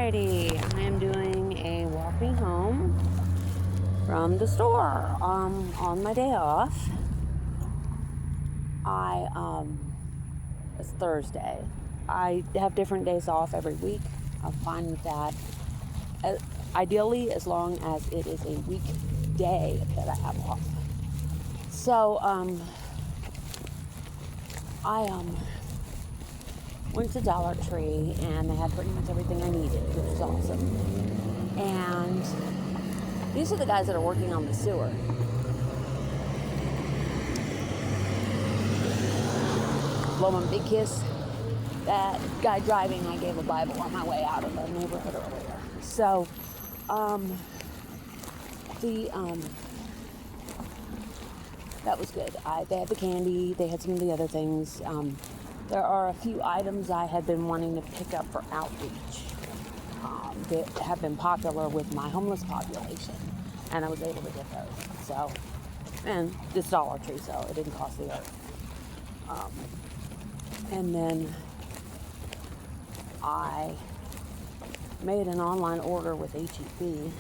Alrighty, I am doing a walking home from the store. On my day off, it's Thursday. I have different days off every week. I'm fine with that. Ideally, as long as it is a weekday that I have off. So, I went to Dollar Tree and they had pretty much everything I needed, which was awesome. And these are the guys that are working on the sewer. Blow him a big kiss. That guy driving, I gave a Bible on my way out of the neighborhood earlier. So, that was good. They had the candy, they had some of the other things. There are a few items I had been wanting to pick up for outreach that have been popular with my homeless population, and I was able to get those. So, and it's Dollar Tree, so it didn't cost the earth. And then I made an online order with HEB.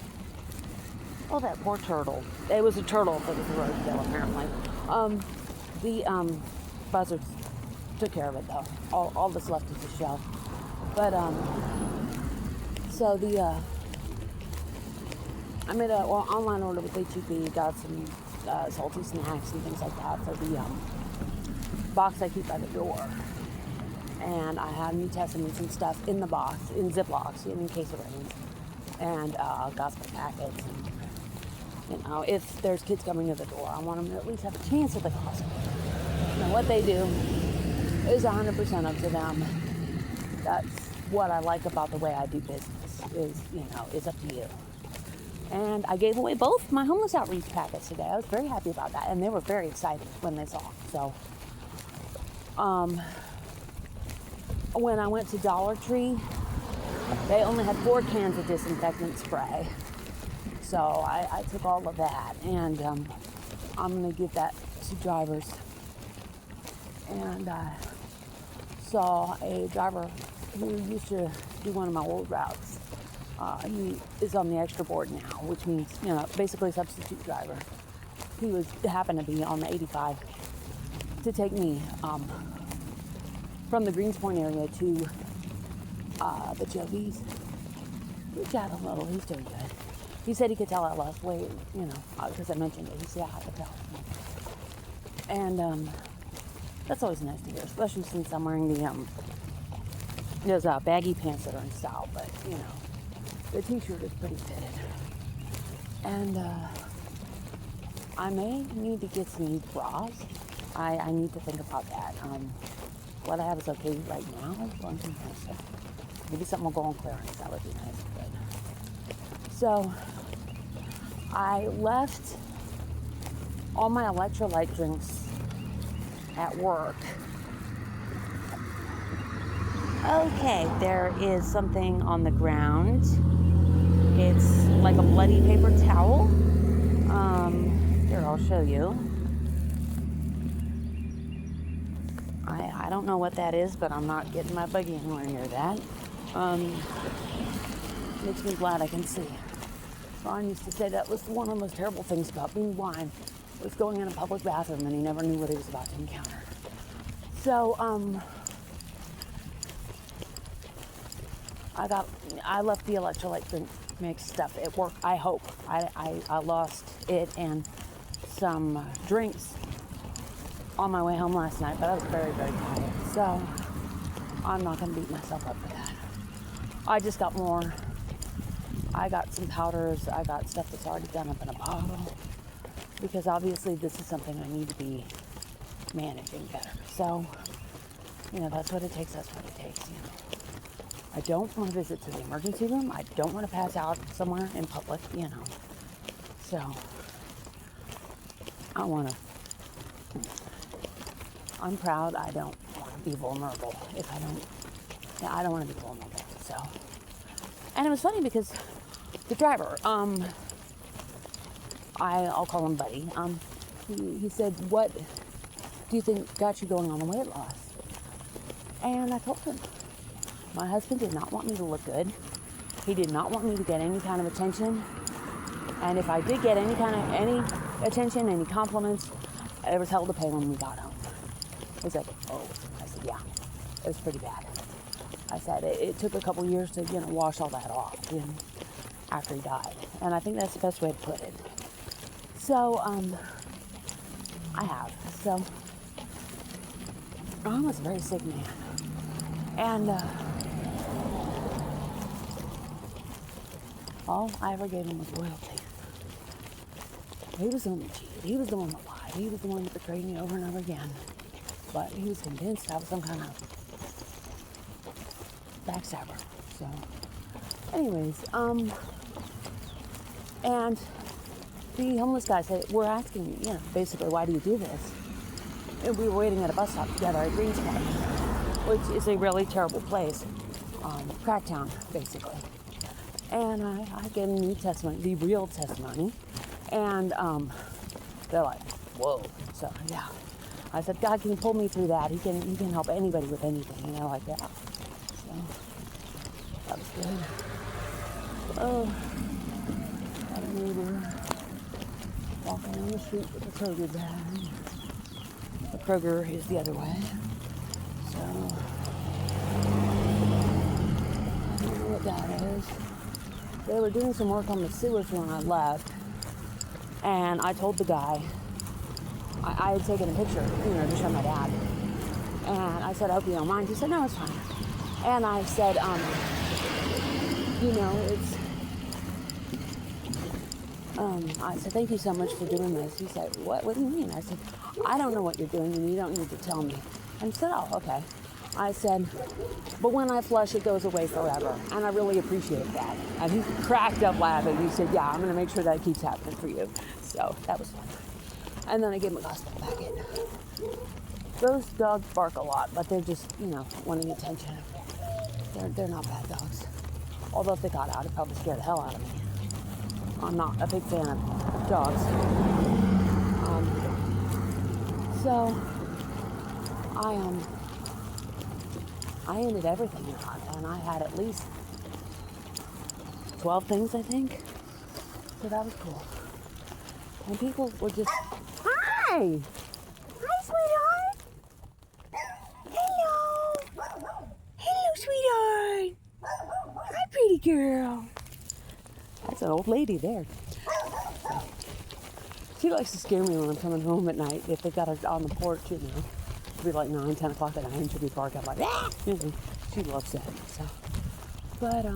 Oh, that poor turtle. It was a turtle that was a roadkill, apparently. The buzzards took care of it, though. All that's left is the shell. But, so I made an online order with HEB, got some salty snacks and things like that for the box I keep by the door. And I had me testing some stuff in the box, in Ziplocs, in case it rains. And got some packets. And, if there's kids coming to the door, I want them to at least have a chance at the Costco. Now, what they do is 100% up to them. That's what I like about the way I do business, is, it's up to you. And I gave away both my homeless outreach packets today. I was very happy about that. And they were very excited when they saw them. So, when I went to Dollar Tree, they only had 4 cans of disinfectant spray. So I took all of that, and I'm going to give that to drivers. And I saw a driver who used to do one of my old routes. He is on the extra board now, which means, basically a substitute driver. He happened to be on the 85 to take me from the Greenspoint area to the Jovies. Reach out a little, he's doing good. He said he could tell I lost weight, because I mentioned it. He said, I could tell. And that's always nice to hear, especially since I'm wearing those baggy pants that are in style, but, the t-shirt is pretty fitted. And I may need to get some new bras. I need to think about that. What I have is okay right now. Maybe something will go on clearance. That would be nice. But. So I left all my electrolyte drinks at work. Okay, there is something on the ground. It's like a bloody paper towel. Here, I'll show you. I don't know what that is, but I'm not getting my buggy anywhere near that. Makes me glad I can see. Ron used to say that was one of the most terrible things about being blind, was going in a public bathroom and he never knew what he was about to encounter. So, I left the electrolyte drink mix stuff at work. I hope. I lost it and some drinks on my way home last night, but I was very, very tired. So I'm not going to beat myself up for that. I just got more. I got some powders. I got stuff that's already done up in a bottle, because obviously this is something I need to be managing better. So, that's what it takes. That's what it takes, I don't want to visit to the emergency room. I don't want to pass out somewhere in public, So, I'm proud. I don't want to be vulnerable. I don't want to be vulnerable. So, and it was funny because the driver, I'll call him Buddy. He said, "What do you think got you going on the weight loss?" And I told him, my husband did not want me to look good. He did not want me to get any kind of attention. And if I did get any attention, any compliments, it was hell to pay when we got home. He's like, oh. I said, yeah, it was pretty bad. I said, it took a couple years to, wash all that off after he died. And I think that's the best way to put it. So, I have. So, I was a very sick man. And, all I ever gave him was loyalty. He was the one that cheated. He was the one that lied. He was the one that betrayed me over and over again. But he was convinced I was some kind of backstabber. So, anyways, and the homeless guy said, we're asking you, basically, why do you do this? And we were waiting at a bus stop together at Greens Park, which is a really terrible place, Cracktown, basically. And I gave them the testimony, the real testimony, and they're like, whoa. So, yeah. I said, God can pull me through that. He can help anybody with anything, like that. So, that was good. Oh, got a neighbor walking down the street with a Kroger bag. The Kroger is the other way. So, I don't know what that is. They were doing some work on the sewers when I left. And I told the guy, I had taken a picture, to show my dad. And I said, I hope you don't mind. He said, no, it's fine. And I said, I said, thank you so much for doing this. He said, what do you mean? I said, I don't know what you're doing and you don't need to tell me. And he said, oh, okay. I said, but when I flush, it goes away forever. And I really appreciate that. And he cracked up laughing. He said, yeah, I'm going to make sure that keeps happening for you. So that was fun. And then I gave him a gospel packet. Those dogs bark a lot, but they're just, wanting attention. They're not bad dogs. Although if they got out, it'd probably scare the hell out of me. I'm not a big fan of dogs. So I ended everything and I had at least 12 things, I think. So that was cool. And people were just, hi! Hi, sweetheart! Hello! Hello, sweetheart! Hi, pretty girl! That's an old lady there. She likes to scare me when I'm coming home at night. If they've got her on the porch, it'll be like 9, 10 o'clock at night and she'll be barking. I'm like, ah! She loves that. But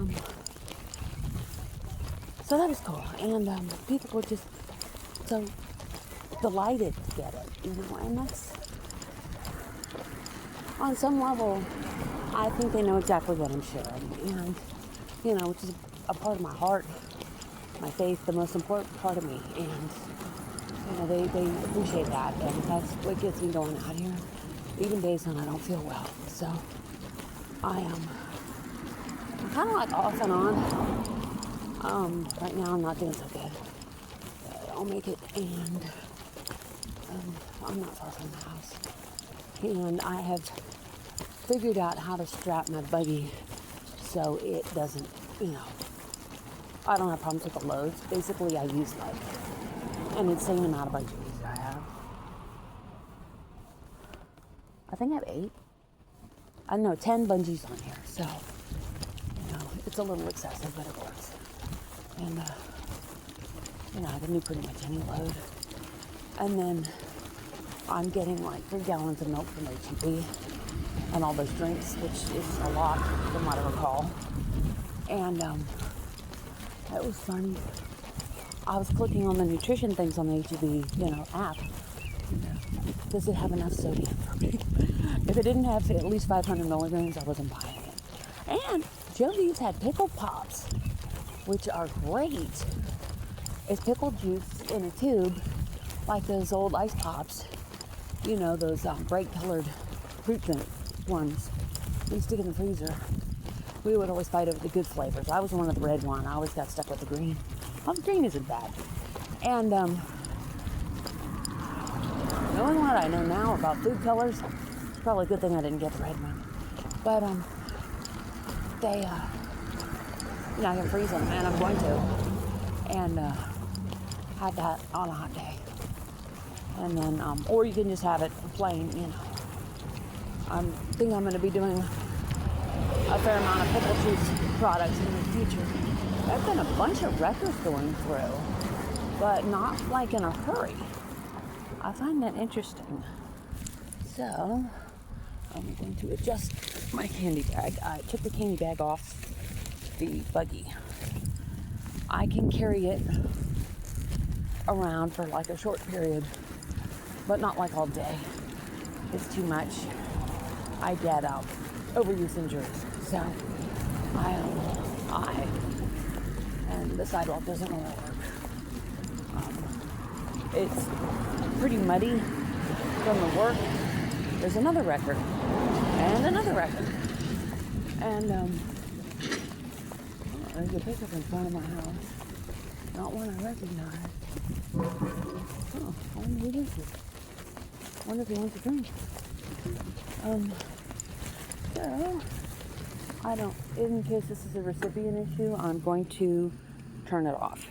so that was cool. And people were just so delighted to get it, and that's, on some level, I think they know exactly what I'm sharing, and, which is a part of my heart, my faith, the most important part of me, and, they appreciate that, and that's what gets me going out here, even days when I don't feel well. So, I'm kind of like off and on. Right now I'm not doing so good. I'll make it, and I'm not far from the house. And I have figured out how to strap my buggy so it doesn't, I don't have problems with the loads. Basically, I use like an insane amount of bungees I have. I think I have 8. I know 10 bungees on here, so it's a little excessive, but it works. And I can do pretty much any load. And then I'm getting like 3 gallons of milk from H-E-B and all those drinks, which is a lot from what I recall. And it was funny. I was clicking on the nutrition things on the H-E-B, app. Does it have enough sodium for me? If it didn't have at least 500 milligrams, I wasn't buying it. And Jody's had pickle pops, which are great. It's pickle juice in a tube, like those old ice pops. Those bright colored fruit drink ones. We stick in the freezer. We would always fight over the good flavors. I was one of the red one. I always got stuck with the green. Well, the green isn't bad. And knowing what I know now about food colors, it's probably a good thing I didn't get the red one. But You know, I can freeze them, and I'm going to. And have that on a hot day. And then, or you can just have it plain, you know. I think I'm going to be doing a fair amount of pickle juice products in the future. There've been a bunch of records going through, but not like in a hurry. I find that interesting. So, I'm going to adjust my candy bag. I took the candy bag off the buggy. I can carry it around for like a short period, but not like all day. It's too much. I get overuse injuries. So and the sidewalk doesn't really work. It's pretty muddy from the work. There's another record and another record. And there's a pickup in front of my house. Not one I recognize. Oh, I wonder who this is. I wonder if he wants a drink. So, in case this is a recipient issue, I'm going to turn it off.